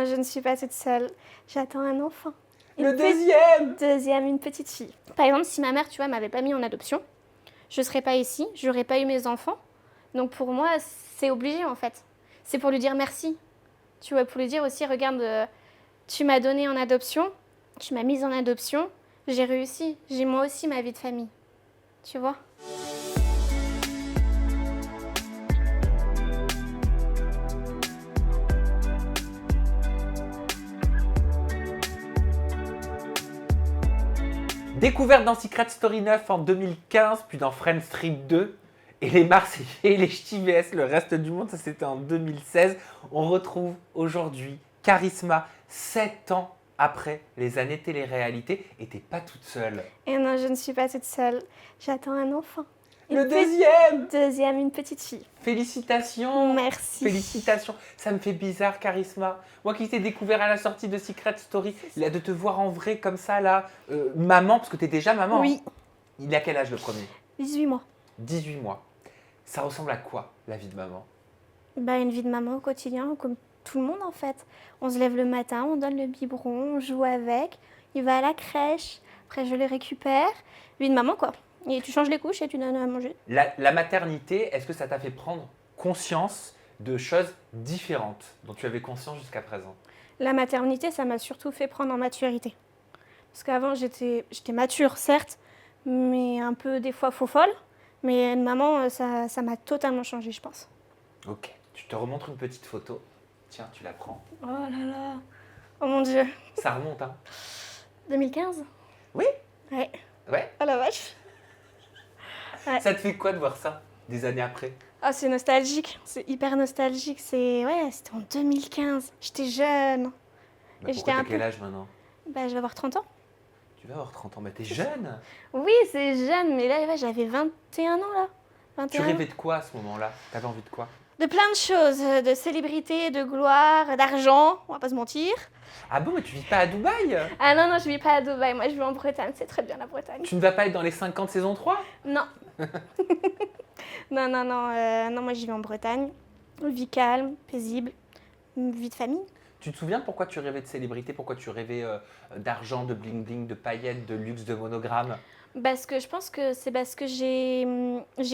non, je ne suis pas toute seule. J'attends un enfant. Le deuxième. Deuxième, une petite fille. Par exemple, si ma mère, tu vois, m'avait pas mis en adoption, je serais pas ici, j'aurais pas eu mes enfants. Donc pour moi, c'est obligé en fait. C'est pour lui dire merci. Tu vois, pour lui dire aussi, regarde, tu m'as donné en adoption, tu m'as mise en adoption, j'ai réussi. J'ai moi aussi ma vie de famille. Tu vois ? Découverte dans Secret Story 9 en 2015, puis dans Friends Street 2. Et les Marseillais, les Ch'tis vs le reste du monde, ça c'était en 2016. On retrouve aujourd'hui Charisma, 7 ans après les années télé-réalité. Et t'es pas toute seule. Et non, je ne suis pas toute seule. J'attends un enfant. Le deuxième. Deuxième, une petite fille. Félicitations. Merci. Félicitations. Ça me fait bizarre, Charisma. Moi qui t'ai découvert à la sortie de Secret Story, là, de te voir en vrai comme ça, là, maman, parce que t'es déjà maman. Oui. Hein. Il a quel âge le premier ? 18 mois. 18 mois. Ça ressemble à quoi, la vie de maman ? Bah, une vie de maman au quotidien, comme tout le monde en fait. On se lève le matin, on donne le biberon, on joue avec, il va à la crèche, après je le récupère. Vie de maman quoi. Et tu changes les couches et tu donnes à manger. La maternité, est-ce que ça t'a fait prendre conscience de choses différentes dont tu avais conscience jusqu'à présent ? La maternité, ça m'a surtout fait prendre en maturité. Parce qu'avant, j'étais mature, certes, mais un peu des fois faux folle. Mais une maman, ça m'a totalement changé, je pense. Ok, tu te remontres une petite photo. Tiens, tu la prends. Oh là là. Oh mon Dieu. Ça remonte, hein ? 2015 ? Oui ? Ouais. Ouais. Oh la vache. Ouais. Ça te fait quoi de voir ça, des années après ? Ah, c'est nostalgique, c'est hyper nostalgique. C'était en 2015. J'étais jeune. Bah, Et j'étais pourquoi un t'as quel âge maintenant ? Bah, je vais avoir 30 ans. Tu vas avoir 30 ans, mais t'es jeune. Oui, c'est jeune, mais là, ouais, j'avais 21 ans, là. 21 Tu rêvais de quoi à ce moment-là ? T'avais envie de quoi ? De plein de choses, de célébrité, de gloire, d'argent, on va pas se mentir. Ah bon, mais tu vis pas à Dubaï ? Ah non, non, je vis pas à Dubaï, moi je vis en Bretagne, c'est très bien la Bretagne. Tu ne vas pas être dans les 50 saison 3 ? Non. Non, moi je vis en Bretagne. Vie calme, paisible, vie de famille. Tu te souviens pourquoi tu rêvais de célébrité ? Pourquoi tu rêvais d'argent, de bling-bling, de paillettes, de luxe, de monogramme ? Parce que je pense que c'est parce que j'ai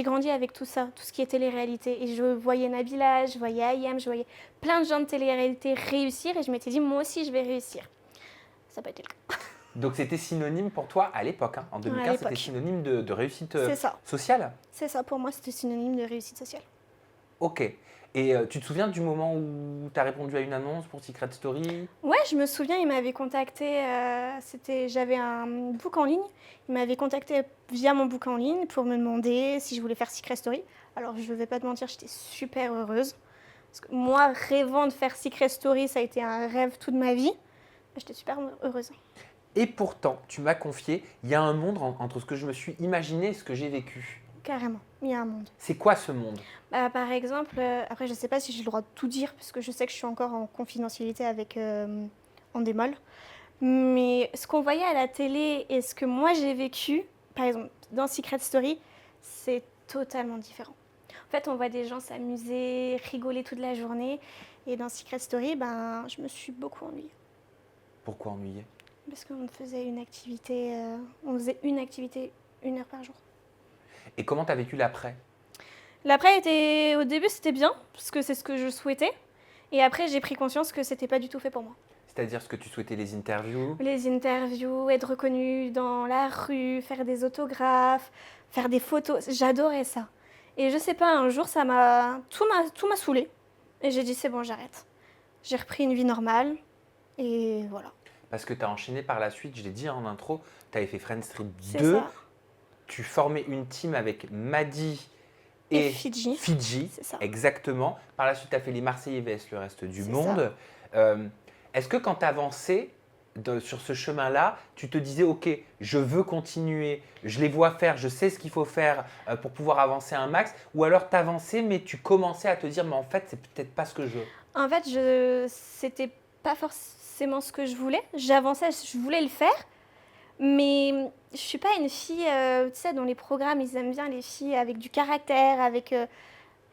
grandi avec tout ça, tout ce qui est télé-réalité. Et je voyais Nabila, je voyais Ayam, je voyais plein de gens de télé-réalité réussir. Et je m'étais dit, moi aussi, je vais réussir. Ça n'a pas été le cas. Donc c'était synonyme pour toi à l'époque, hein, en 2015, Ouais, c'était synonyme de réussite C'est ça. sociale ? C'est ça, pour moi, c'était synonyme de réussite sociale. Ok. Et tu te souviens du moment où tu as répondu à une annonce pour Secret Story ? Ouais, je me souviens, il m'avait contacté, j'avais un book en ligne. Il m'avait contacté via mon book en ligne pour me demander si je voulais faire Secret Story. Alors, je ne vais pas te mentir, j'étais super heureuse. Parce que moi, rêvant de faire Secret Story, ça a été un rêve toute ma vie. J'étais super heureuse. Et pourtant, tu m'as confié, il y a un monde entre ce que je me suis imaginé et ce que j'ai vécu. Carrément, il y a un monde. C'est quoi ce monde ? Par exemple, après je ne sais pas si j'ai le droit de tout dire, parce que je sais que je suis encore en confidentialité avec Endemol. Mais ce qu'on voyait à la télé et ce que moi j'ai vécu, par exemple dans Secret Story, c'est totalement différent. En fait, on voit des gens s'amuser, rigoler toute la journée. Et dans Secret Story, je me suis beaucoup ennuyée. Pourquoi ennuyer ? Parce qu'on faisait une activité, une activité 1 heure par jour. Et comment tu as vécu l'après ? L'après, au début, c'était bien, parce que c'est ce que je souhaitais. Et après, j'ai pris conscience que c'était pas du tout fait pour moi. C'est-à-dire ce que tu souhaitais, les interviews ? Les interviews, être reconnue dans la rue, faire des autographes, faire des photos, j'adorais ça. Et je sais pas, un jour, tout m'a saoulée. Et j'ai dit, c'est bon, j'arrête. J'ai repris une vie normale, et voilà. Parce que tu as enchaîné par la suite, je l'ai dit en intro, tu avais fait Friends Street 2. C'est ça. Tu formais une team avec Maddy et Fidji. C'est ça. Exactement. Par la suite, tu as fait les Marseillais vs le reste du monde. Est-ce que quand tu avançais sur ce chemin-là, tu te disais, OK, je veux continuer, je les vois faire, je sais ce qu'il faut faire pour pouvoir avancer un max, ou alors tu avançais, mais tu commençais à te dire, mais en fait, c'est peut-être pas ce que je veux. En fait, c'était pas forcément ce que je voulais. J'avançais, je voulais le faire. Mais je suis pas une fille, tu sais, dans les programmes, ils aiment bien les filles avec du caractère, avec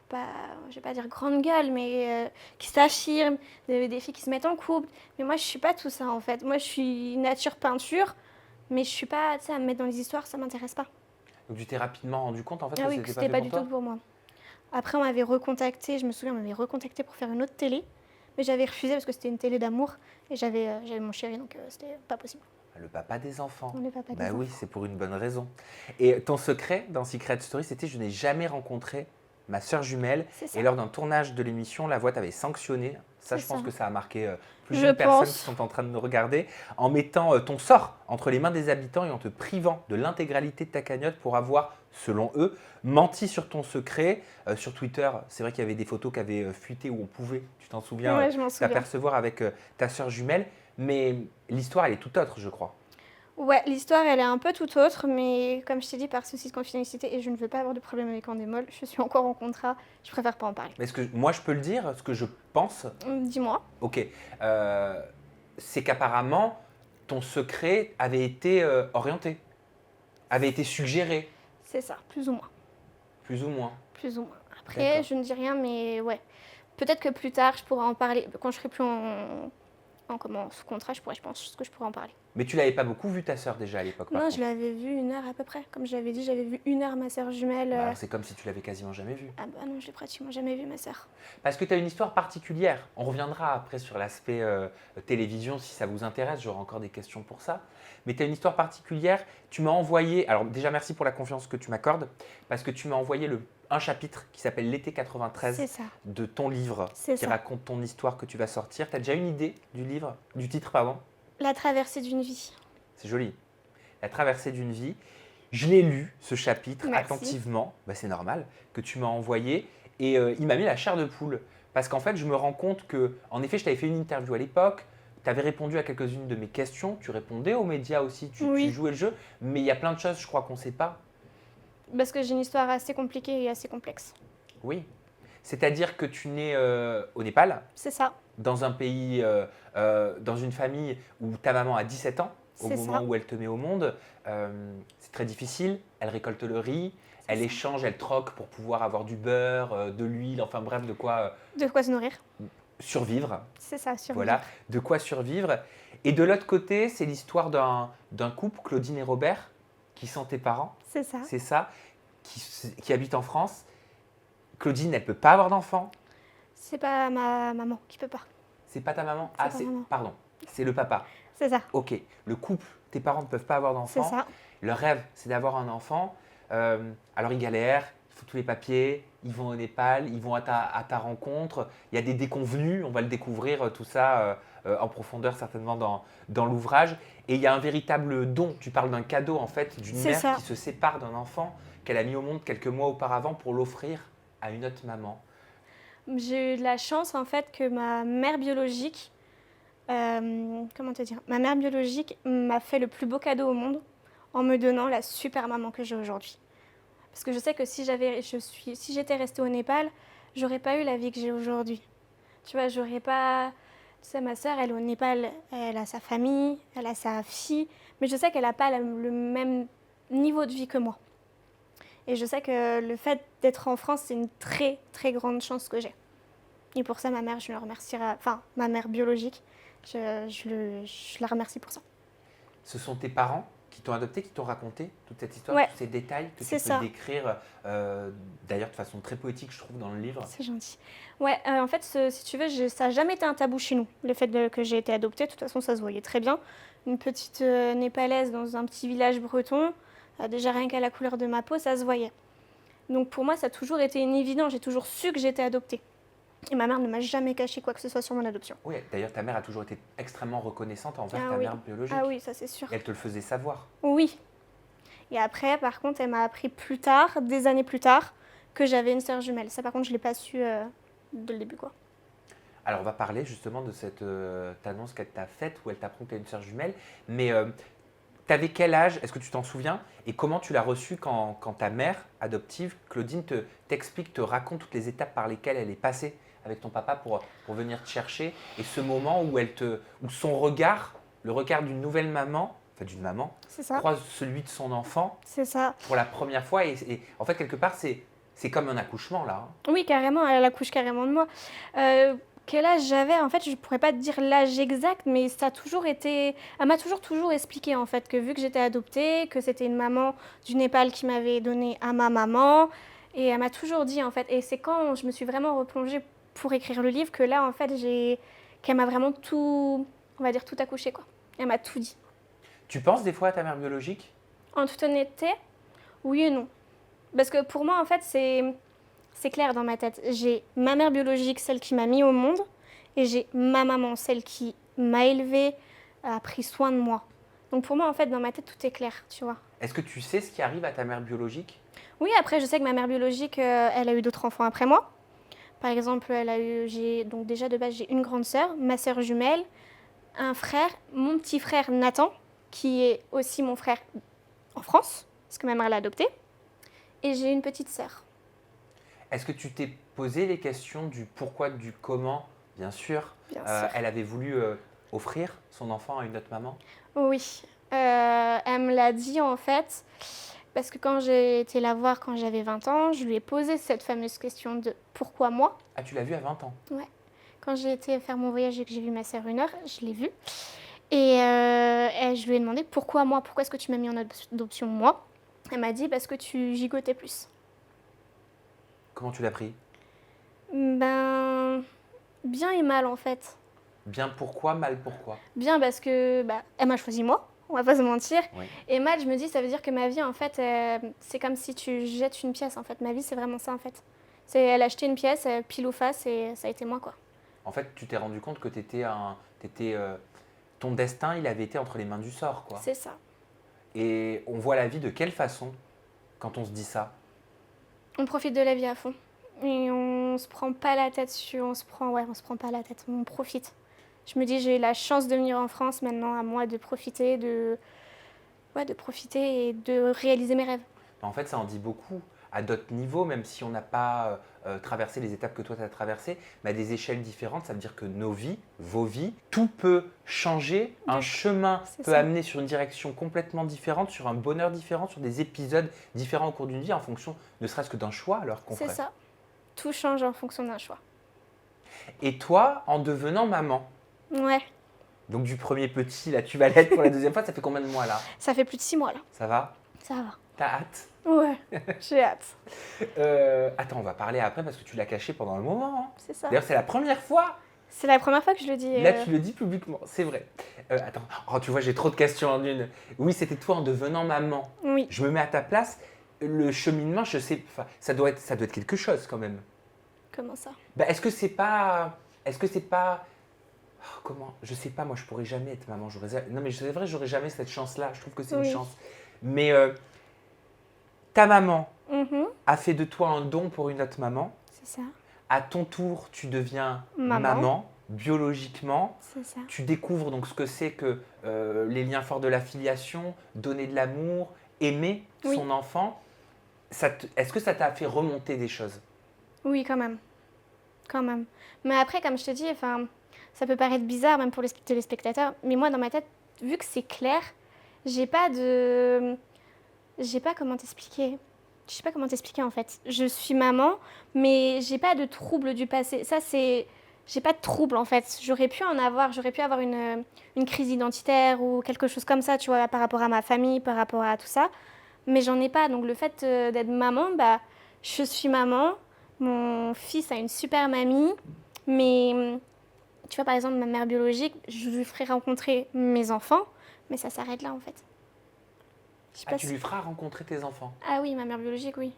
pas, je vais pas dire grande gueule, mais qui s'affirment, des filles qui se mettent en couple. Mais moi, je suis pas tout ça en fait. Moi, je suis nature peinture, mais je suis pas, tu sais, à me mettre dans les histoires, ça m'intéresse pas. Donc tu t'es rapidement rendu compte en fait Ah que oui, que c'était pas c'était fait pas pour du tout toi? pour moi. Après, on m'avait recontacté, je me souviens, on m'avait recontacté pour faire une autre télé, mais j'avais refusé parce que c'était une télé d'amour et j'avais mon chéri, donc c'était pas possible. Le papa des enfants. On n'est pas Bah des oui, enfants. c'est pour une bonne raison. Et ton secret dans Secret Story, c'était je n'ai jamais rencontré ma sœur jumelle. C'est Et ça. lors d'un tournage de l'émission, la voix t'avait sanctionné. Ça, C'est je pense ça. que ça a marqué plus Je d'une personne qui pense. sont en train de nous regarder, en mettant ton sort entre les mains des habitants et en te privant de l'intégralité de ta cagnotte pour avoir, selon eux, menti sur ton secret. Sur Twitter, c'est vrai qu'il y avait des photos qui avaient fuité où on pouvait, tu t'en souviens, Ouais, je m'en souviens. t'apercevoir avec ta sœur jumelle. Mais l'histoire, elle est tout autre, je crois. Ouais, l'histoire, elle est un peu tout autre, mais comme je t'ai dit, par souci de confidentialité, et je ne veux pas avoir de problème avec Endemol, je suis encore en contrat, je préfère pas en parler. Mais est-ce que moi je peux le dire, ce que je pense? Dis-moi. Ok. C'est qu'apparemment, ton secret avait été orienté, avait été suggéré, C'est ça, plus ou moins. plus ou moins. Plus ou moins. Après, D'accord. je ne dis rien, mais ouais. Peut-être que plus tard, je pourrais en parler. Quand je serai plus sous contrat, je pense que je pourrais en parler. Mais tu l'avais pas beaucoup vu ta sœur déjà à l'époque, par Non, contre. je l'avais vue 1 heure à peu près. Comme je l'avais dit, j'avais vu 1 heure ma sœur jumelle. Bah, alors, c'est comme si tu l'avais quasiment jamais vue. Ah bah non, je l'ai pratiquement jamais vue, ma sœur. Parce que tu as une histoire particulière. On reviendra après sur l'aspect télévision si ça vous intéresse, j'aurai encore des questions pour ça. Mais tu as une histoire particulière. Tu m'as envoyé, alors déjà merci pour la confiance que tu m'accordes, parce que tu m'as envoyé un chapitre qui s'appelle L'été 93 C'est ça. de ton livre C'est qui ça. raconte ton histoire que tu vas sortir. Tu as déjà une idée du livre, du titre, pardon? La traversée d'une vie. C'est joli. La traversée d'une vie. Je l'ai lu, ce chapitre, Merci. attentivement. Bah, c'est normal que tu m'as envoyé. Et il m'a mis la chair de poule. Parce qu'en fait, je me rends compte que, en effet, je t'avais fait une interview à l'époque. Tu avais répondu à quelques-unes de mes questions. Tu répondais aux médias aussi. Tu Oui. jouais le jeu. Mais il y a plein de choses, je crois, qu'on ne sait pas. Parce que j'ai une histoire assez compliquée et assez complexe. Oui. C'est-à-dire que tu nais au Népal, C'est ça. dans un pays, dans une famille où ta maman a 17 ans, au C'est moment ça. où elle te met au monde. C'est très difficile. Elle récolte le riz, elle ça. échange, elle troque pour pouvoir avoir du beurre, de l'huile, enfin bref, de quoi De quoi se nourrir. survivre. C'est ça, survivre. Voilà, de quoi survivre. Et de l'autre côté, c'est l'histoire d'un couple, Claudine et Robert, qui sont tes parents, C'est ça. c'est ça, qui habitent en France. Claudine, elle ne peut pas avoir d'enfant. C'est pas ma maman qui peut pas. C'est pas ta maman? C'est Ah, pas c'est, maman. pardon, c'est le papa. C'est ça. Ok, le couple, tes parents ne peuvent pas avoir C'est d'enfant. ça. Leur rêve, c'est d'avoir un enfant. Alors ils galèrent, il faut tous les papiers, ils vont au Népal, ils vont à ta rencontre. Il y a des déconvenus, on va le découvrir tout ça en profondeur certainement dans l'ouvrage. Et il y a un véritable don. Tu parles d'un cadeau en fait, d'une C'est mère ça. qui se sépare d'un enfant qu'elle a mis au monde quelques mois auparavant pour l'offrir à une autre maman. J'ai eu de la chance en fait que ma mère biologique, comment te dire, ma mère biologique m'a fait le plus beau cadeau au monde en me donnant la super maman que j'ai aujourd'hui. Parce que je sais que si j'étais restée au Népal, j'aurais pas eu la vie que j'ai aujourd'hui. Tu vois, j'aurais pas. Tu sais, ma sœur, elle est au Népal, elle a sa famille, elle a sa fille, mais je sais qu'elle n'a pas le même niveau de vie que moi. Et je sais que le fait d'être en France, c'est une très très grande chance que j'ai. Et pour ça, ma mère, je le remercierai, enfin, ma mère biologique, je la remercie pour ça. Ce sont tes parents qui t'ont adopté, qui t'ont raconté toute cette histoire, Ouais. tous ces détails que tu C'est peux ça. décrire d'ailleurs de façon très poétique, je trouve, dans le livre. C'est gentil. Ouais, en fait, si tu veux, ça n'a jamais été un tabou chez nous, le fait que j'ai été adoptée. De toute façon, ça se voyait très bien. Une petite népalaise dans un petit village breton, déjà rien qu'à la couleur de ma peau, ça se voyait. Donc pour moi, ça a toujours été une évidence. J'ai toujours su que j'étais adoptée. Et ma mère ne m'a jamais caché quoi que ce soit sur mon adoption. Oui, d'ailleurs, ta mère a toujours été extrêmement reconnaissante envers Ah ta oui. mère biologique. Ah oui, ça c'est sûr. Et elle te le faisait savoir. Oui. Et après, par contre, elle m'a appris plus tard, des années plus tard, que j'avais une sœur jumelle. Ça, par contre, je ne l'ai pas su dès le début, quoi. Alors, on va parler justement de cette annonce qu'elle t'a faite, où elle t'apprend que tu as une sœur jumelle. Mais tu avais quel âge? Est-ce que tu t'en souviens? Et comment tu l'as reçue quand ta mère adoptive, Claudine, t'explique, te raconte toutes les étapes par lesquelles elle est passée avec ton papa pour venir te chercher? Et ce moment où où son regard, le regard d'une nouvelle maman, enfin d'une maman, C'est ça. croise celui de son enfant C'est ça. pour la première fois. Et en fait, quelque part, c'est C'est comme un accouchement là. Oui, carrément, elle accouche carrément de moi. Quel âge j'avais? En fait, je pourrais pas te dire l'âge exact, mais ça a toujours été... Elle m'a toujours expliqué, en fait, que vu que j'étais adoptée, que c'était une maman du Népal qui m'avait donné à ma maman, et elle m'a toujours dit, en fait, et c'est quand je me suis vraiment replongée pour écrire le livre que là, en fait, qu'elle m'a vraiment tout, on va dire, tout accouché, quoi. Elle m'a tout dit. Tu penses des fois à ta mère biologique? En toute honnêteté, oui et non. Parce que pour moi, en fait, c'est clair dans ma tête. J'ai ma mère biologique, celle qui m'a mis au monde, et j'ai ma maman, celle qui m'a élevée, a pris soin de moi. Donc pour moi, en fait, dans ma tête, tout est clair, tu vois. Est-ce que tu sais ce qui arrive à ta mère biologique? Oui, après, je sais que ma mère biologique, elle a eu d'autres enfants après moi. Par exemple, donc déjà de base, j'ai une grande sœur, ma sœur jumelle, un frère, mon petit frère Nathan, qui est aussi mon frère en France, parce que ma mère l'a adopté, et j'ai une petite sœur. Est-ce que tu t'es posé les questions du pourquoi, du comment? Bien sûr. Bien sûr. Elle avait voulu offrir son enfant à une autre maman? Oui, elle me l'a dit en fait, parce que quand j'ai été la voir quand j'avais 20 ans, je lui ai posé cette fameuse question de pourquoi moi? Ah, tu l'as vue à 20 ans? Ouais. Quand j'ai été faire mon voyage et que j'ai vu ma sœur une heure, je l'ai vue. Et je lui ai demandé pourquoi moi? Pourquoi est-ce que tu m'as mis en adoption moi? Elle m'a dit parce que tu gigotais plus. Comment tu l'as pris? Ben, bien et mal en fait. Bien pourquoi, mal pourquoi? Bien parce que elle m'a choisi moi, on va pas se mentir. Oui. Et mal, je me dis, ça veut dire que ma vie, en fait, c'est comme si tu jettes une pièce, en fait. Ma vie, c'est vraiment ça, en fait. Elle a acheté une pièce, pile ou face, et ça a été moi, quoi. En fait, tu t'es rendu compte que ton destin, il avait été entre les mains du sort, quoi. C'est ça. Et on voit la vie de quelle façon quand on se dit ça? On profite de la vie à fond. Et on se prend pas la tête on se prend pas la tête, on profite. Je me dis, j'ai eu la chance de venir en France, maintenant à moi de profiter, de profiter et de réaliser mes rêves. En fait, ça en dit beaucoup à d'autres niveaux, même si on n'a pas traversé les étapes que toi tu as traversées, mais à des échelles différentes. Ça veut dire que nos vies, vos vies, tout peut changer. Un chemin peut amener sur une direction complètement différente, sur un bonheur différent, sur des épisodes différents au cours d'une vie, en fonction ne serait-ce que d'un choix alors qu'on ferait. C'est ça. Tout change en fonction d'un choix. Et toi, en devenant maman, ouais. Donc du premier petit, là tu vas l'être pour la deuxième fois, ça fait combien de mois là? Ça fait plus de 6 mois là. Ça va? Ça va. T'as hâte? Ouais, j'ai hâte. Attends, on va parler après parce que tu l'as caché pendant un moment. Hein. C'est ça. D'ailleurs, c'est la première fois. C'est la première fois que je le dis. Là, tu le dis publiquement, c'est vrai. Attends, oh, tu vois, j'ai trop de questions en une. Oui, c'était toi en devenant maman. Oui. Je me mets à ta place. Le cheminement, je sais, ça doit être quelque chose quand même. Comment ça? Est-ce que c'est pas, oh, comment? Je sais pas, moi, je pourrais jamais être maman. Non, mais c'est vrai, j'aurais jamais cette chance-là. Je trouve que c'est une chance. Mais ta maman a fait de toi un don pour une autre maman. C'est ça. À ton tour, tu deviens maman biologiquement. C'est ça. Tu découvres donc ce que c'est que les liens forts de la filiation, donner de l'amour, aimer son enfant. Est-ce que ça t'a fait remonter des choses? Oui, quand même. Quand même. Mais après, comme je te dis, ça peut paraître bizarre même pour les téléspectateurs, mais moi, dans ma tête, vu que c'est clair, j'ai pas comment t'expliquer. Je sais pas comment t'expliquer en fait. Je suis maman, mais j'ai pas de trouble du passé. J'ai pas de trouble en fait. J'aurais pu avoir une crise identitaire ou quelque chose comme ça, tu vois, par rapport à ma famille, par rapport à tout ça. Mais j'en ai pas. Donc le fait d'être maman, je suis maman. Mon fils a une super mamie. Mais tu vois, par exemple, ma mère biologique, je lui ferai rencontrer mes enfants, mais ça s'arrête là en fait. Tu lui feras rencontrer tes enfants? Ah oui, ma mère biologique, oui.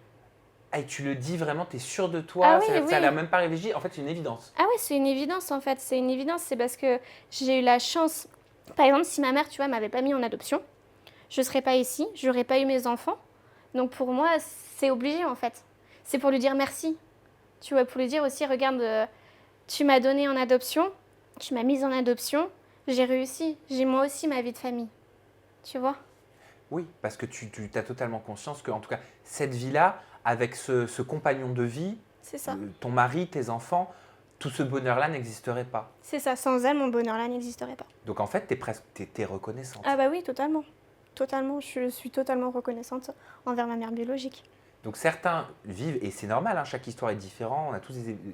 Ah, et tu le dis vraiment, tu es sûre de toi? Ça a l'air même pas réfléchi. En fait, c'est une évidence. Ah oui, c'est une évidence en fait. C'est une évidence, c'est parce que j'ai eu la chance. Par exemple, si ma mère, tu vois, m'avait pas mis en adoption, je serais pas ici, j'aurais pas eu mes enfants. Donc pour moi, c'est obligé en fait. C'est pour lui dire merci. Tu vois, pour lui dire aussi, regarde, tu m'as donné en adoption, tu m'as mise en adoption, j'ai réussi. J'ai moi aussi ma vie de famille. Tu vois? Oui, parce que tu as totalement conscience que, en tout cas, cette vie-là, avec ce compagnon de vie, c'est ça. Ton mari, tes enfants, tout ce bonheur-là n'existerait pas. C'est ça, sans elle, mon bonheur-là n'existerait pas. Donc en fait, t'es reconnaissante. Ah bah oui, totalement. Totalement, je suis totalement reconnaissante envers ma mère biologique. Donc certains vivent, et c'est normal, hein, chaque histoire est différente,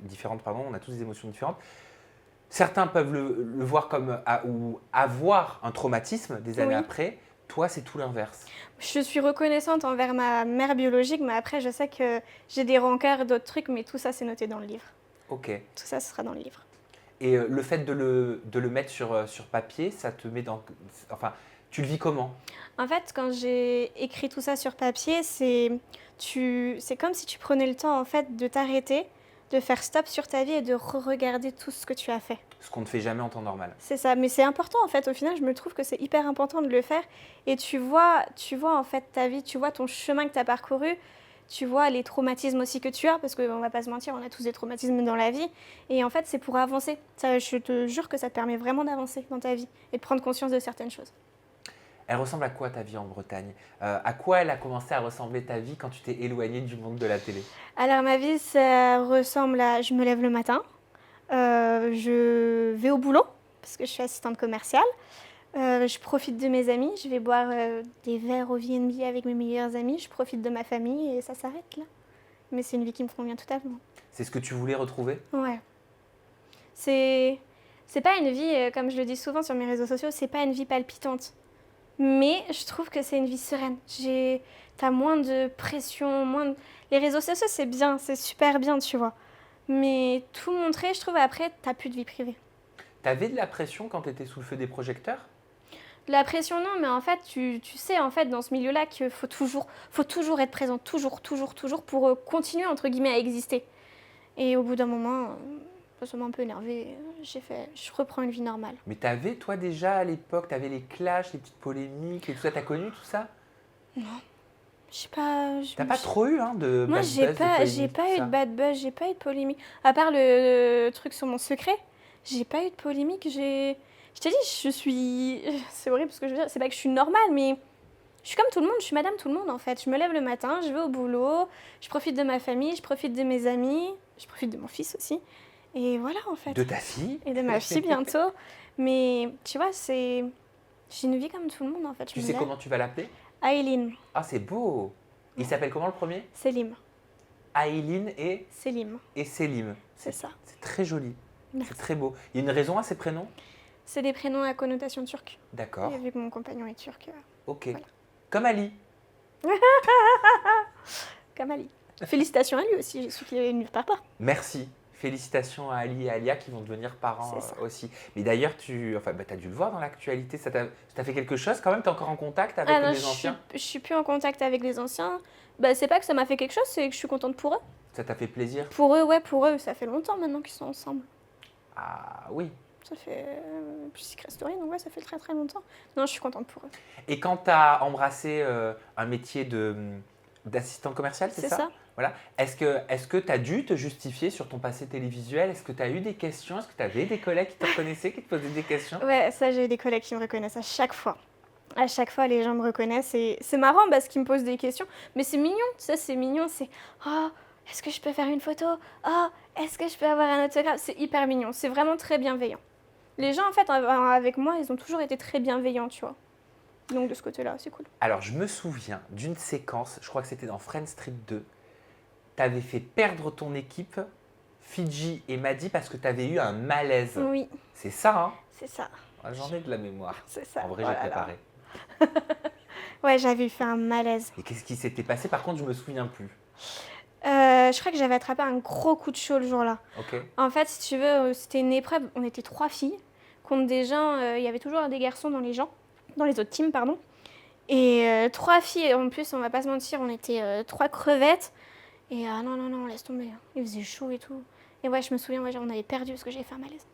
différente, pardon, on a tous des émotions différentes. Certains peuvent le voir comme ou avoir un traumatisme des années Oui. après. Toi, c'est tout l'inverse. Je suis reconnaissante envers ma mère biologique, mais après, je sais que j'ai des rancœurs, d'autres trucs, mais tout ça, c'est noté dans le livre. Ok. Tout ça, ce sera dans le livre. Et le fait de le mettre sur papier, ça te met dans... Enfin, tu le vis comment? En fait, quand j'ai écrit tout ça sur papier, c'est comme si tu prenais le temps, en fait, de t'arrêter, de faire stop sur ta vie et de re-regarder tout ce que tu as fait. Ce qu'on ne fait jamais en temps normal. C'est ça, mais c'est important en fait. Au final, je me trouve que c'est hyper important de le faire. Et tu vois en fait ta vie, tu vois ton chemin que tu as parcouru, tu vois les traumatismes aussi que tu as, parce qu'on va pas se mentir, on a tous des traumatismes dans la vie. Et en fait, c'est pour avancer. Ça, je te jure que ça te permet vraiment d'avancer dans ta vie et de prendre conscience de certaines choses. Elle ressemble à quoi ta vie en Bretagne? À quoi elle a commencé à ressembler ta vie quand tu t'es éloignée du monde de la télé? Alors ma vie, ça ressemble à... Je me lève le matin, je vais au boulot, parce que je suis assistante commerciale. Je profite de mes amis, je vais boire des verres au VNB avec mes meilleurs amis, je profite de ma famille et ça s'arrête là. Mais c'est une vie qui me convient totalement. C'est ce que tu voulais retrouver? Ouais. C'est pas une vie, comme je le dis souvent sur mes réseaux sociaux, c'est pas une vie palpitante. Mais je trouve que c'est une vie sereine. T'as moins de pression, Les réseaux sociaux, c'est bien, c'est super bien, tu vois. Mais tout montrer, je trouve, après, t'as plus de vie privée. T'avais de la pression quand t'étais sous le feu des projecteurs? De la pression, non, mais en fait, tu sais, en fait, dans ce milieu-là, qu'il faut toujours être présent, toujours, pour continuer, entre guillemets, à exister. Et au bout d'un moment, ça m'a un peu énervée. Je reprends une vie normale. Mais t'avais, toi déjà à l'époque, t'avais les clashs, les petites polémiques et tout ça, t'as connu tout ça? Je sais pas. T'as pas trop eu hein, de Moi, bad buzz, de polémiques, j'ai pas tout eu ça? de bad buzz, j'ai pas eu de polémique. À part le truc sur mon secret, j'ai pas eu de polémique. Je t'ai dit, je suis. C'est horrible ce que je veux dire. C'est pas que je suis normale, mais je suis comme tout le monde. Je suis madame tout le monde en fait. Je me lève le matin, je vais au boulot, je profite de ma famille, je profite de mes amis, je profite de mon fils aussi. Et voilà en fait. De ta fille? Et de ma fille bientôt. Mais tu vois, j'ai une vie comme tout le monde en fait. Tu sais comment tu vas l'appeler? Aileen, Ah, c'est beau! Il s'appelle comment le premier? Selim, Aileen Selim, et Selim. c'est ça. C'est très joli, Merci. c'est très beau. Il y a une raison à ces prénoms? C'est des prénoms à connotation turque. D'accord, Et vu que mon compagnon est turc, ok. voilà. Comme Ali. Comme Ali. Félicitations à lui aussi, je suis qu'il est venu papa. Merci. Félicitations à Ali et à Alia qui vont devenir parents C'est ça. aussi. Mais d'ailleurs, tu as dû le voir dans l'actualité, ça t'a fait quelque chose quand même? Tu es encore en contact avec Ah non, les anciens? je suis plus en contact avec les anciens. Bah, c'est pas que ça m'a fait quelque chose, c'est que je suis contente pour eux. Ça t'a fait plaisir? Pour eux, ouais, pour eux, ça fait longtemps maintenant qu'ils sont ensemble. Ah oui. Ça fait plus Secret Story, donc ouais, ça fait très très longtemps. Non, je suis contente pour eux. Et quand tu as embrassé un métier d'assistant commercial, c'est C'est ça? ça. Voilà. Est-ce que tu as dû te justifier sur ton passé télévisuel? Est-ce que tu as eu des questions? Est-ce que tu avais des collègues qui te reconnaissaient, qui te posaient des questions? Ouais, ça, j'ai eu des collègues qui me reconnaissent à chaque fois. À chaque fois, les gens me reconnaissent et c'est marrant parce qu'ils me posent des questions. Mais c'est mignon, ça, c'est mignon. C'est oh, est-ce que je peux faire une photo? Oh, est-ce que je peux avoir un autographe? C'est hyper mignon. C'est vraiment très bienveillant. Les gens, en fait, avec moi, ils ont toujours été très bienveillants, tu vois. Donc, de ce côté-là, c'est cool. Alors, je me souviens d'une séquence, je crois que c'était dans Friends Street 2. Tu avais fait perdre ton équipe, Fidji et Maddy, parce que tu avais eu un malaise. Oui, C'est ça, hein? c'est ça. Ah, j'en ai de la mémoire. C'est ça. En vrai, Oh j'ai là là. préparé. Ouais, j'avais fait un malaise. Et qu'est-ce qui s'était passé? Par contre, je me souviens plus. Je crois que j'avais attrapé un gros coup de chaud le jour-là. Ok. En fait, si tu veux, c'était une épreuve. On était 3 filles contre des gens. Il y avait toujours des garçons dans les autres teams, pardon. Et 3 filles. En plus, on va pas se mentir, on était 3 crevettes. Et non, laisse tomber. Il faisait chaud et tout. Et ouais, je me souviens, on avait perdu parce que j'avais fait un malaise.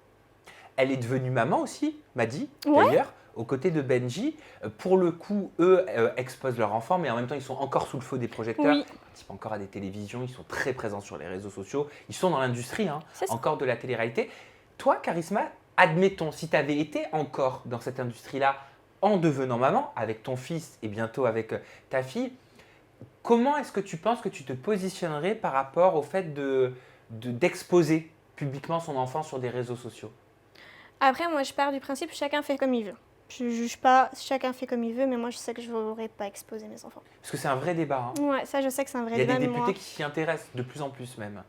Elle est devenue maman aussi, Maddy, Ouais. d'ailleurs, aux côtés de Benji. Pour le coup, eux exposent leur enfant, mais en même temps, ils sont encore sous le feu des projecteurs. Oui. Ils participent encore à des télévisions, ils sont très présents sur les réseaux sociaux. Ils sont dans l'industrie, hein, C'est ça. encore de la télé-réalité. Toi, Charisma, admettons, si tu avais été encore dans cette industrie-là en devenant maman, avec ton fils et bientôt avec ta fille, comment est-ce que tu penses que tu te positionnerais par rapport au fait d'exposer publiquement son enfant sur des réseaux sociaux? Après, moi, je pars du principe chacun fait comme il veut. Je juge pas, chacun fait comme il veut, mais moi je sais que je n'aurais pas exposé mes enfants. Parce que c'est un vrai débat. Hein. Ouais, ça je sais que c'est un vrai Il y a débat, des mais moi... députés qui s'y intéressent de plus en plus même.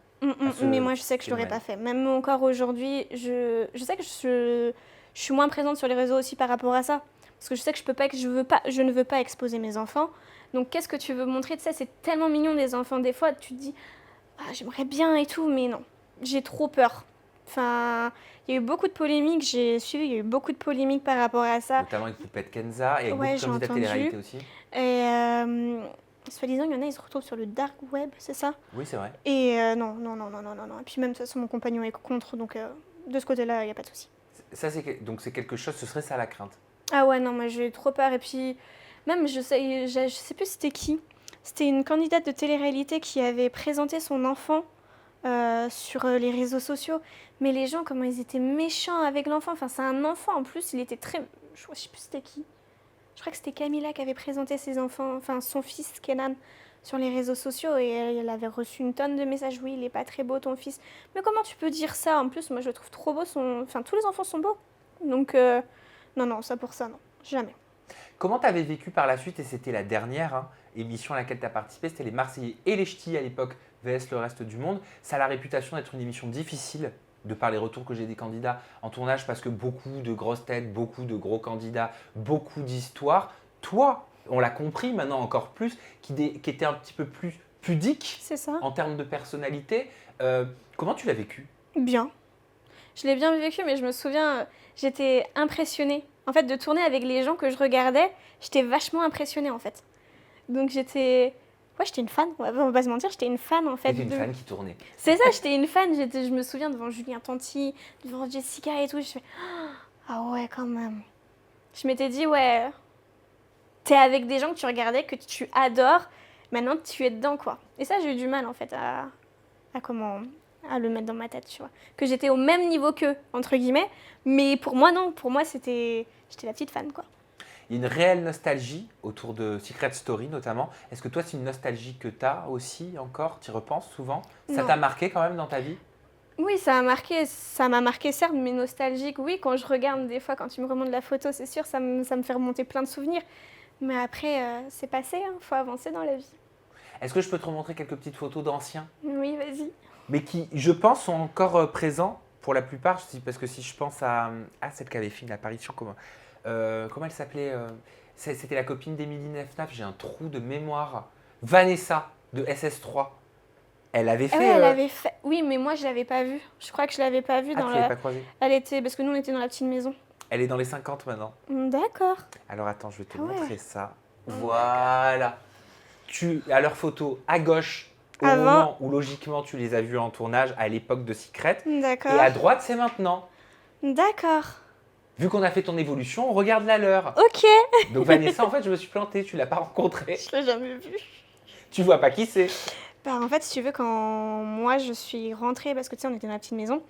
Mais moi je sais que je l'aurais phénomène. pas fait. Même encore aujourd'hui, je sais que je suis moins présente sur les réseaux aussi par rapport à ça. Parce que je sais que je ne veux pas exposer mes enfants. Donc qu'est-ce que tu veux montrer? Tu sais, c'est tellement mignon des enfants. Des fois, tu te dis, ah, j'aimerais bien et tout, mais non, j'ai trop peur. Enfin, il y a eu beaucoup de polémiques, j'ai suivi, il y a eu beaucoup de polémiques par rapport à ça. Notamment avec Poupette Kenza et avec beaucoup Ouais, de j'ai candidats entendu. télé-réalité aussi. Et soi-disant, il y en a, ils se retrouvent sur le dark web, c'est ça? Oui, c'est vrai. Et non, non, non, non, non, non, non. Et puis même, de toute façon, mon compagnon est contre, donc de ce côté-là, il n'y a pas de souci. Ça, donc c'est quelque chose, ce serait ça la crainte. Ah ouais, non, moi j'ai trop peur. Et puis, même, je sais plus c'était qui. C'était une candidate de télé-réalité qui avait présenté son enfant sur les réseaux sociaux. Mais les gens, comment ils étaient méchants avec l'enfant. Enfin, c'est un enfant en plus, il était très. Je sais plus c'était qui. Je crois que c'était Camilla qui avait présenté ses enfants, enfin son fils Kenan, sur les réseaux sociaux et elle avait reçu une tonne de messages. Oui, il est pas très beau ton fils. Mais comment tu peux dire ça? En plus, moi je le trouve trop beau. Enfin, tous les enfants sont beaux. Donc, non, non, ça pour ça, non. Jamais. Comment tu avais vécu par la suite, et c'était la dernière émission à laquelle tu as participé, c'était les Marseillais et les Ch'tis à l'époque, VS le reste du monde. Ça a la réputation d'être une émission difficile, de par les retours que j'ai des candidats en tournage, parce que beaucoup de grosses têtes, beaucoup de gros candidats, beaucoup d'histoires. Toi, on l'a compris maintenant encore plus, qui était un petit peu plus pudique C'est ça. en termes de personnalité. Comment tu l'as vécu? Bien. Je l'ai bien vécu, mais je me souviens, j'étais impressionnée. En fait, de tourner avec les gens que je regardais, j'étais vachement impressionnée en fait. Donc j'étais... Ouais, j'étais une fan, on va pas se mentir, j'étais une fan en fait. T'étais une fan qui tournait. C'est ça, j'étais une fan. Je me souviens devant Julien Tanti, devant Jessica et tout. Je fais ah ouais, quand même. Je m'étais dit, ouais, t'es avec des gens que tu regardais, que tu adores. Maintenant, tu es dedans, quoi. Et ça, j'ai eu du mal en fait à le mettre dans ma tête, tu vois. Que j'étais au même niveau qu'eux, entre guillemets. Mais pour moi, non. Pour moi, j'étais la petite fan, quoi. Il y a une réelle nostalgie autour de Secret Story notamment. Est-ce que toi, c'est une nostalgie que tu as aussi encore? Tu y repenses souvent? Ça Non. t'a marqué quand même dans ta vie? Oui, ça m'a marqué certes, mais nostalgique, oui. Quand je regarde des fois, quand tu me remontes la photo, c'est sûr, ça me fait remonter plein de souvenirs. Mais après, c'est passé, hein. Faut avancer dans la vie. Est-ce que je peux te remontrer quelques petites photos d'anciens? Oui, vas-y. Mais qui, je pense, sont encore présents pour la plupart. Parce que si je pense à celle qui avait fait une apparition, comment elle s'appelait C'était la copine d'Émilie Nefnaf, j'ai un trou de mémoire. Vanessa de SS3. Elle avait fait. Ah ouais, elle avait fait. Oui, mais moi, je l'avais pas vue. Je crois que je l'avais pas vue Ah, dans tu l'avais la. pas croisée? Elle était. Parce que nous, on était dans la petite maison. Elle est dans les 50 maintenant. D'accord. Alors attends, je vais te Ah ouais. montrer ça. Voilà. À leur photo à gauche, au Avant. moment où logiquement tu les as vus en tournage à l'époque de Secret. D'accord. Et à droite, c'est maintenant. D'accord. Vu qu'on a fait ton évolution, on regarde la leur. Ok. Donc Vanessa, en fait, je me suis plantée, tu l'as pas rencontrée. Je l'ai jamais vue. Tu vois pas qui c'est. Bah, en fait, si tu veux, quand moi je suis rentrée, parce que tu sais, on était dans la petite maison,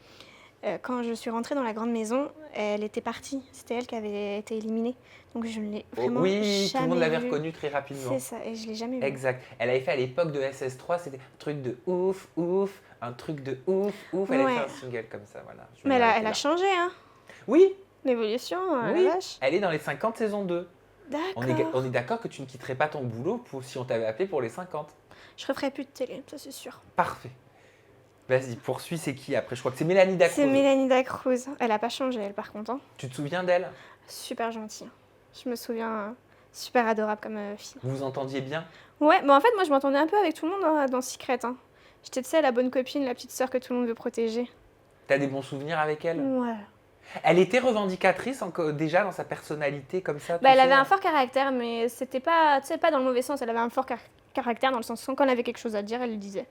quand je suis rentrée dans la grande maison, elle était partie. C'était elle qui avait été éliminée. Donc je ne l'ai vraiment Oui, tout le monde jamais l'avait vue. reconnue très rapidement. C'est ça, et je l'ai jamais vue. Exact. Elle avait fait à l'époque de SS3, c'était un truc de ouf, ouf, un truc de ouf, ouf. Elle avait Ouais. fait un single comme ça, voilà. Je Mais vais m'arrêter elle a là. changé, hein. Oui, L'évolution, oui. la vache. Elle est dans les 50 saison 2. D'accord. On est d'accord que tu ne quitterais pas ton boulot si on t'avait appelé pour les 50. Je referai plus de télé, ça c'est sûr. Parfait. Vas-y, poursuis, c'est qui après? Je crois que c'est Mélanie Dacruz. C'est Mélanie Dacruz. Elle a pas changé, elle, par contre. Hein. Tu te souviens d'elle? Super gentille. Je me souviens, super adorable comme fille. Vous vous entendiez bien? Ouais, mais en fait, moi, je m'entendais un peu avec tout le monde dans Secret. Hein. J'étais, tu sais, la bonne copine, la petite sœur que tout le monde veut protéger. T'as des bons souvenirs avec elle? Ouais. Elle était revendicatrice déjà dans sa personnalité comme ça? Bah, elle avait un fort caractère, mais c'était pas, tu sais, pas dans le mauvais sens. Elle avait un fort caractère dans le sens où quand elle avait quelque chose à dire, elle le disait.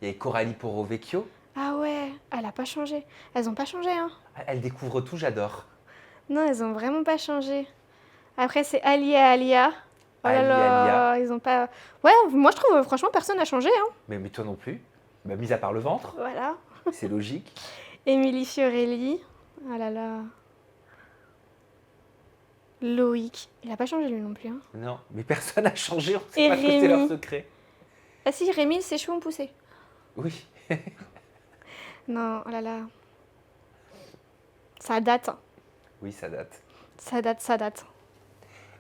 Il y avait Coralie Porovecchio. Ah ouais, elle a pas changé. Elles ont pas changé, hein. Elle découvre tout, j'adore. Non, elles ont vraiment pas changé. Après, c'est Alia. Oh là là, ils ont pas... Ouais, moi je trouve, franchement, personne n'a changé, hein. Mais toi non plus. Bah, mis à part le ventre, Voilà. c'est logique. Émilie Fiorelli. Oh là là. Loïc. Il a pas changé lui non plus, hein. Non, mais personne n'a changé, on sait Et pas ce que c'est Rémi. leur secret. Ah si, Rémi, ses cheveux ont poussé. Oui. Non, oh là là. Ça date, hein. Oui, ça date. Ça date, ça date.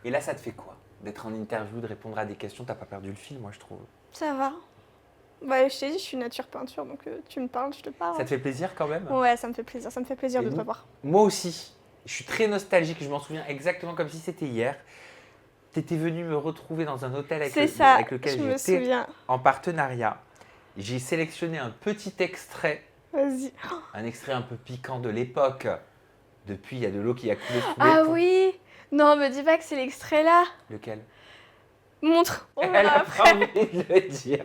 Et là, ça te fait quoi d'être en interview, de répondre à des questions? T'as pas perdu le fil, moi, je trouve. Ça va. Bah, je t'ai dit, je suis nature peinture, donc tu me parles, je te parle. Ça te fait plaisir quand même? Ouais, ça me fait plaisir. Ça me fait plaisir Et de te nous- revoir. Moi aussi. Je suis très nostalgique, je m'en souviens exactement comme si c'était hier. T'étais venu me retrouver dans un hôtel C'est ça, avec lequel je me j'étais souviens. en partenariat. J'ai sélectionné un petit extrait, Vas-y. un extrait un peu piquant de l'époque. Depuis, il y a de l'eau qui a coulé sous les Ah ponts. oui. Non, me dis pas que c'est l'extrait là. Lequel? Montre. On Elle verra a après. pas envie de le dire.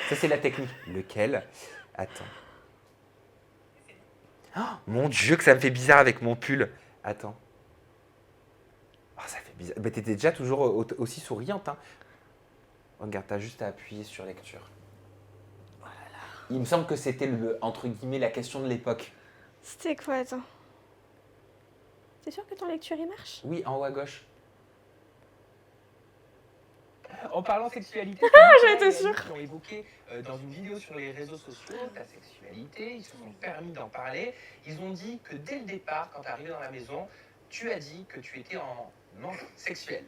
Ça, c'est la technique. Lequel? Attends. Oh, mon Dieu, que ça me fait bizarre avec mon pull. Attends. Oh, ça fait bizarre. Bah, t'étais déjà toujours aussi souriante. Hein. Regarde, t'as juste à appuyer sur lecture. Il me semble que c'était, entre guillemets, la question de l'époque. C'était quoi, attends. T'es sûr que ton lecture y marche? Oui, en haut à gauche. En parlant sexualité, j'étais sûre. Ils ont évoqué dans une vidéo sur les réseaux sociaux ta sexualité, ils se sont permis d'en parler. Ils ont dit que dès le départ, quand tu es arrivé dans la maison, tu as dit que tu étais en manque sexuel.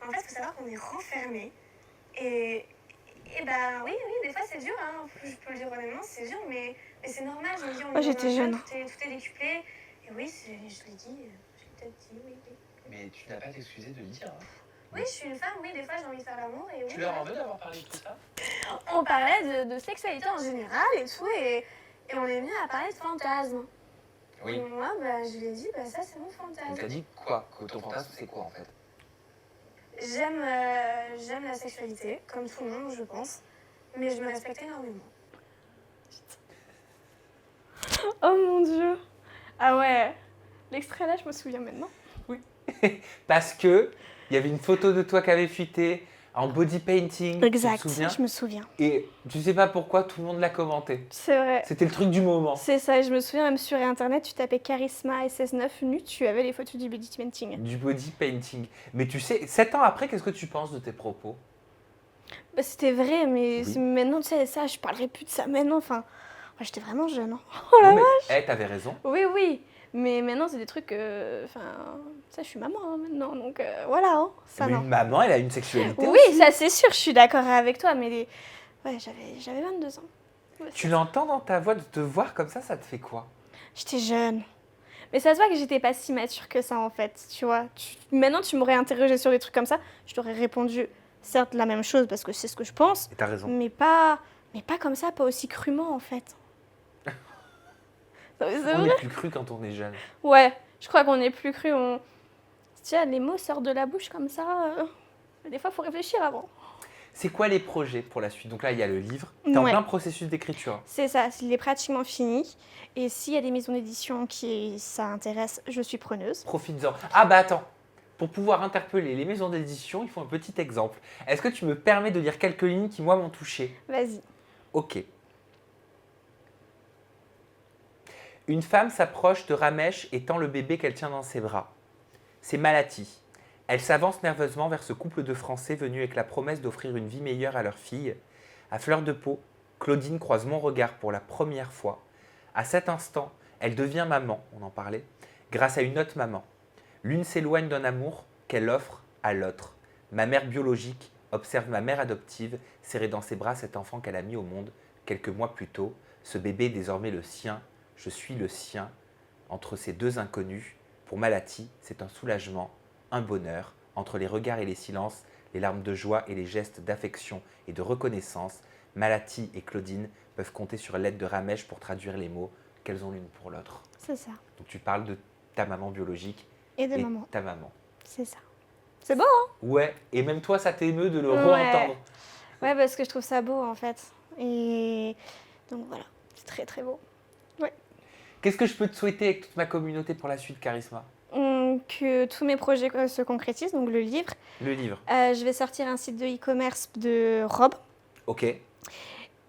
En fait, il faut savoir qu'on est renfermé. Et ben oui, des fois c'est dur, hein. Je peux le dire honnêtement, c'est dur, mais c'est normal. Je me dis, on Moi, est dans j'étais un jeune. jeu, tout est décuplé. Et oui, je l'ai dit, j'ai peut-être dit, oui. Mais tu n'as pas t'excusé de le dire. Hein. Oui, je suis une femme, oui, des fois j'ai envie de faire l'amour. Et oui, Tu leur en veux d'avoir parlé de tout ça? on parlait de sexualité en général et tout, et on est venu à parler de fantasmes. Et moi, je lui ai dit, ça c'est mon fantasme. t'as dit quoi? Que ton fantasme, c'est quoi en fait? J'aime la sexualité, comme tout le monde, je pense, mais je me respecte énormément. Oh mon Dieu. Ah ouais. L'extrait là, je me souviens maintenant. Parce que il y avait une photo de toi qui avait fuité en body painting. Exact, Tu te souviens? je me souviens. Et tu sais pas pourquoi tout le monde l'a commenté. C'est vrai. C'était le truc du moment. C'est ça, je me souviens même sur internet, tu tapais Charisma SS9 nu, tu avais les photos du body painting. Du body painting. Mais tu sais, 7 ans après, qu'est-ce que tu penses de tes propos? Bah, c'était vrai, mais Oui. maintenant, tu sais, ça, je parlerai plus de ça maintenant. Enfin, moi, j'étais vraiment jeune. Hein. Non, mais, t'avais raison. Oui. Mais maintenant, c'est des trucs. Enfin, ça, je suis maman hein, maintenant, donc voilà. Hein, ça, Mais non. une maman, elle a une sexualité Oui, aussi. ça, c'est sûr, je suis d'accord avec toi, mais ouais, j'avais 22 ans. Ouais, Tu l'entends dans ta voix, de te voir comme ça te fait quoi? J'étais jeune. Mais ça se voit que j'étais pas si mature que ça, en fait, tu vois. Maintenant, tu m'aurais interrogé sur des trucs comme ça, je t'aurais répondu, certes, la même chose, parce que c'est ce que je pense, Et t'as raison. mais pas comme ça, pas aussi crûment, en fait. Non, mais c'est On vrai. est plus cru quand on est jeune. Ouais, je crois qu'on est plus cru. Tiens, les mots sortent de la bouche comme ça. Des fois, il faut réfléchir avant. C'est quoi les projets pour la suite? Donc là, il y a le livre. T'es en Ouais. plein processus d'écriture. C'est ça, il est pratiquement fini. Et s'il y a des maisons d'édition qui ça intéresse, je suis preneuse. Profites-en. Ah bah attends. Pour pouvoir interpeller les maisons d'édition, il faut un petit exemple. Est-ce que tu me permets de lire quelques lignes qui, moi, m'ont touché? Vas-y. Ok. Une femme s'approche de Ramesh et tend le bébé qu'elle tient dans ses bras. C'est Malati. Elle s'avance nerveusement vers ce couple de Français venus avec la promesse d'offrir une vie meilleure à leur fille. À fleur de peau, Claudine croise mon regard pour la première fois. À cet instant, elle devient maman, on en parlait, grâce à une autre maman. L'une s'éloigne d'un amour qu'elle offre à l'autre. Ma mère biologique observe ma mère adoptive serrer dans ses bras cet enfant qu'elle a mis au monde quelques mois plus tôt. Ce bébé est désormais le sien, je suis le sien. Entre ces deux inconnus, pour Malati, c'est un soulagement, un bonheur. Entre les regards et les silences, les larmes de joie et les gestes d'affection et de reconnaissance, Malati et Claudine peuvent compter sur l'aide de Ramesh pour traduire les mots qu'elles ont l'une pour l'autre. C'est ça. Donc tu parles de ta maman biologique Et de et maman. ta maman. C'est ça. C'est beau, hein? Ouais, et même toi, ça t'émeut de le Ouais. re-entendre. Ouais, parce que je trouve ça beau, en fait. Et donc voilà, c'est très très beau. Qu'est-ce que je peux te souhaiter avec toute ma communauté pour la suite, Charisma? Que tous mes projets se concrétisent, donc le livre. Le livre. Je vais sortir un site de e-commerce de robes. Ok.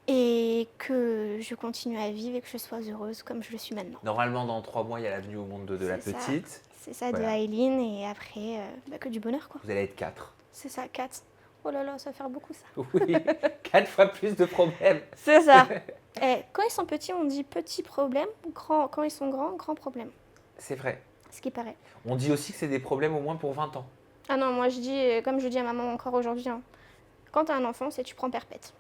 Et que je continue à vivre et que je sois heureuse comme je le suis maintenant. Normalement, dans 3 mois, il y a l'avenue au monde de la C'est ça. petite. C'est ça, Voilà. de Aileen, et après, que du bonheur, quoi. Vous allez être 4. C'est ça, 4. Oh là là, ça va faire beaucoup, ça. Oui, 4 fois plus de problèmes. C'est ça. Quand ils sont petits, on dit petit problème. Quand ils sont grands, grand problème. C'est vrai. Ce qui paraît. On dit aussi que c'est des problèmes au moins pour 20 ans. Ah non, moi je dis, comme je dis à maman encore aujourd'hui, hein, quand tu as un enfant, c'est tu prends perpète.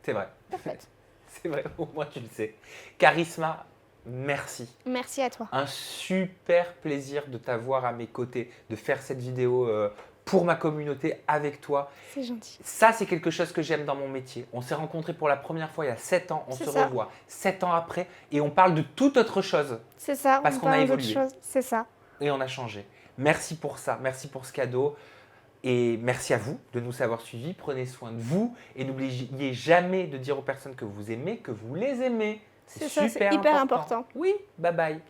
C'est vrai. Perpète. C'est vrai, au moins tu le sais. Charisma, merci. Merci à toi. Un super plaisir de t'avoir à mes côtés, de faire cette vidéo pour ma communauté avec toi. C'est gentil. Ça, c'est quelque chose que j'aime dans mon métier. On s'est rencontrés pour la première fois il y a 7 ans, on C'est se ça. revoit 7 ans après et on parle de toute autre chose C'est ça, Parce on qu'on a parle d'autre évolué. chose. C'est ça. et on a changé. Merci pour ça, merci pour ce cadeau. Et merci à vous de nous avoir suivis. Prenez soin de vous et n'oubliez jamais de dire aux personnes que vous aimez que vous les aimez. C'est ça, c'est super hyper important. Oui, bye bye.